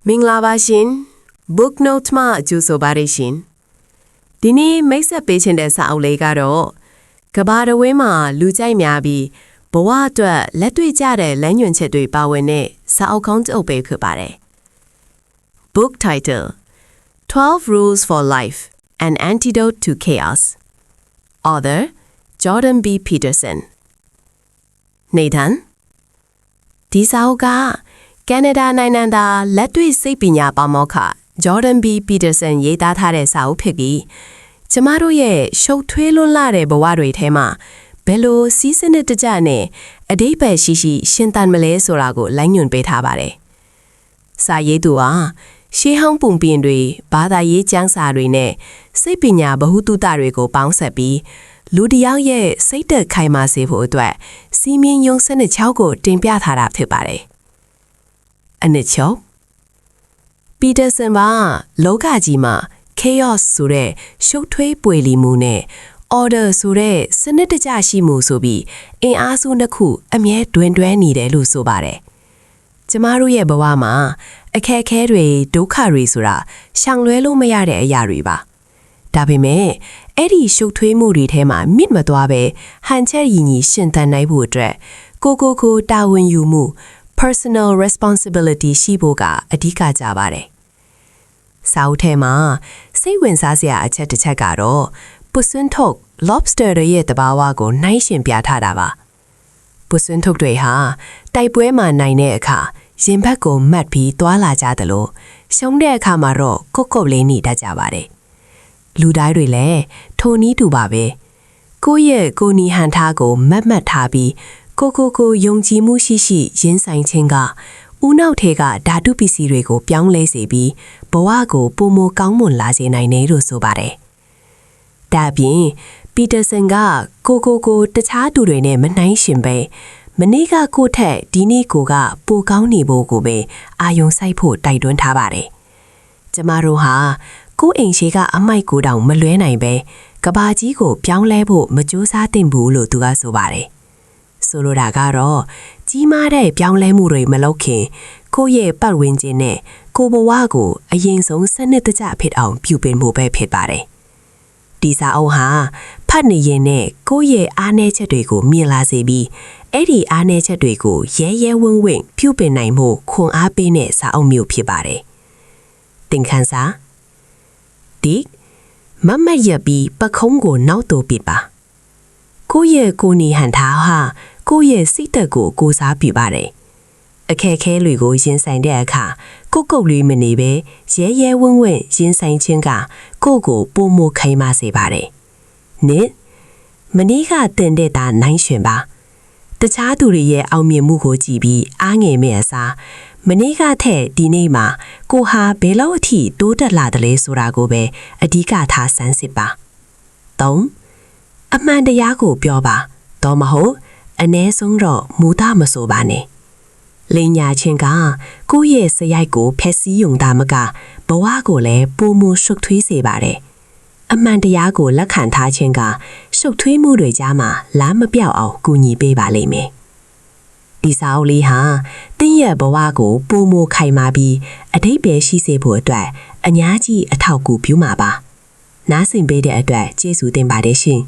မင်္ဂလာပါရှင် book note မှာကြိုဆိုပါရရှင်ဒီနေ့မိတ်ဆက်ပေးခြင်းတဲ့စာအုပ်လေးကတော့ကဘာတဝင်းမှာလူကြိုက်များပြီးဘဝအတွက်လက်တွေ့ကျတဲ့လမ်းညွှန်ချက်တွေပါဝင်တဲ့စာအုပ်ကောင်းတစ်အုပ်ပဲဖြစ်ပါတယ် Book title 12 Rules for Life An Antidote to Chaos Author Jordan B. Peterson နေထန်ဒီစာအုပ်ကကနေဒါနိုင်ငံသားလက်တွေ့စိတ်ပညာပါမောက္ခ Jordan B. Peterson ရေးသားထားတဲ့စာအုပ်ဖြစ်ပြီးကျမတို့ရဲ့ရှုပ်ထွေးလွန်းလာတဲ့ဘဝတွေထဲမှာဘယ်လိုစီးစနစ်တကျနဲ့အဓိပ္ပာယ်ရှိရှိရှင်းသန်မလဲဆိုတာကိုလမ်းညွှန်ပေးထားပါတယ်။စာရေးသူဟာရှေးဟောင်းပုံပြင်တွေဘာသာရေးကျမ်းစာတွေနဲ့စိတ်ပညာဗဟုသုတတွေကိုပေါင်းစပ်ပြီးလူတစ်ယောက်ရဲ့စိတ်သက်ခိုင်မာစေဖို့အတွက်စီမင်းယုံစနစ်6ကိုတင်ပြထားတာဖြစ်ပါတယ်။အနှစ်ချုပ်ပီတာဆန်ကလောကကြီးမှာ chaos ဆိုတဲ့ရှုပ်ထွေးပွေလီမှုနဲ့ order ဆိုတဲ့စနစ်တကျရှိမှုဆိုပြီးအင်အားစုနှစ်ခုအမြဲတွင်တွဲနေတယ်လို့ဆိုပါတယ်။ကျမတို့ရဲ့ဘဝမှာအခက်အခဲတွေဒုက္ခတွေဆိုတာရှောင်လွဲလို့မရတဲ့အရာတွေပါ။ဒါပေမဲ့အဲ့ဒီရှုပ်ထွေးမှုတွေထဲမှာမြင့်မသွားပဲဟန်ချက်ရည်ညီရှင်သန်နိုင်ဖို့အတွက်ကိုတာဝန်ယူမှုpersonal responsibility ရှိဖို့ကအဓိကကြပါတယ်။စာအုပ်ထဲမှာစိတ်ဝင်စားစရာအချက်တစ်ချက်ကတော့ပုစွန်းထုတ် lobster ရဲ့တဘာဝကိုနှိုင်းယှဉ်ပြထားတာပါ။ပုစွန်းထုတ်တွေဟာတိုက်ပွဲမှာနိုင်တဲ့အခါရင်ဘတ်ကိုမှတ်ပြီးသွာလာကြတယ်လို့ရှုံးတဲ့အခါမှာတော့ကုတ်လေးနေတတ်ကြပါတယ်။လူတိုင်းတွေလည်းထိုနည်းတူပါပဲ။ကိုယ့်ရဲ့ကိုယ်နီဟန်ထားကိုမှတ်ထားပြီးကိုယုံကြည်မှုရှိရင်းဆိုင်ခြင်းကဦးနောက်ထဲကဓာတုပစ္စည်းတွေကိုပြောင်းလဲစေပြီးဘဝကိုပုံမကောင်းမွန်လာစေနိုင်တယ်လို့ဆိုပါတယ်။ဒါပြင်ပီတာဆန်ကကိုတခြားသူတွေနဲ့မနှိုင်းယှဉ်ပဲမနေ့ကကိုထက်ဒီနေ့ကိုကပိုကောင်းနေဖို့ကိုပဲအာယုံစိုက်ဖို့တိုက်တွန်းထားပါတယ်။ကျမတို့ဟာကိုအိမ်ရှိကအမိုက်ကိုတောင်မလွဲနိုင်ပဲကဘာကြီးကိုပြောင်းလဲဖို့မကြိုးစားသင့်ဘူးလို့သူကဆိုပါတယ်။ဆိုလိုတာကတော့ကြီးမားတဲ့ပြောင်းလဲမှုတွေမလုပ်ခင်ကိုယ့်ရဲ့ပတ်ဝန်းကျင်နဲ့ကိုဘဝကိုအရင်ဆုံးစနစ်တကျဖြစ်အောင်ပြုပြင်ဖို့ပဲဖြစ်ပါတယ်။ဒီစာအုပ်ဟာဖတ်နေရင်နဲ့ကိုယ့်ရဲ့အားနည်းချက်တွေကိုမြင်လာစေပြီးအဲ့ဒီအားနည်းချက်တွေကိုရဲဝံ့ပြုပြင်နိုင်မှုခွန်အားပေးတဲ့စာအုပ်မျိုးဖြစ်ပါတယ်။သင်ခန်းစာဒီမမတ်ရပြီးပခုံးကိုနောက်တိုးပစ်ပါကိုယ့်ရဲ့ကိုနီဟန်ထားဟာကိုယ့်ရဲ့စိတ်သက်ကိုကိုစားပြပါတယ်။အခက်အခဲတွေကိုရင်ဆိုင်တဲ့အခါကိုလေးမနေပဲရဲဝံ့ရင်ဆိုင်ခြင်းကကိုပုံမခိုင်မာစေပါတယ်။နှစ်မနေ့ကတင်တဲ့တာနိုင်ရှင်ပါ။တခြားသူတွေရဲ့အောင်မြင်မှုကိုကြည့်ပြီးအားငယ်မဲ့အစားမနေ့ကထက်ဒီနေ့မှာကိုဟာဘယ်လောက်အထိတိုးတက်လာတယ်လဲဆိုတာကိုပဲအဓိကထားစမ်းစစ်ပါ။သုံးအမှန်တရားကိုပြောပါတော့မဟုတ်အ ਨੇ ဆုံးတော့မူသားမဆိုပါနဲ့လိညာချင်းကကိုယ့်ရဲ့စရိုက်ကိုဖျက်ဆီးယုံတာမကဘဝကိုလည်းပုံမရှုပ်ထွေးစေပါတယ်အမှန်တရားကိုလက်ခံထားခြင်းကရှုပ်ထွေးမှုတွေကြားမှာလားမပြောက်အောင်ကူညီပေးပါလိမ့်မယ်ဒီစာအုပ်လေးဟာတင်းရဲ့ဘဝကိုပုံမခိုင်မာပြီးအဓိပ္ပာယ်ရှိစေဖို့အတွက်အများကြီးအထောက်အကူပြုမှာပါနားဆင်ပေးတဲ့အတွက်ကျေးဇူးတင်ပါတယ်ရှင်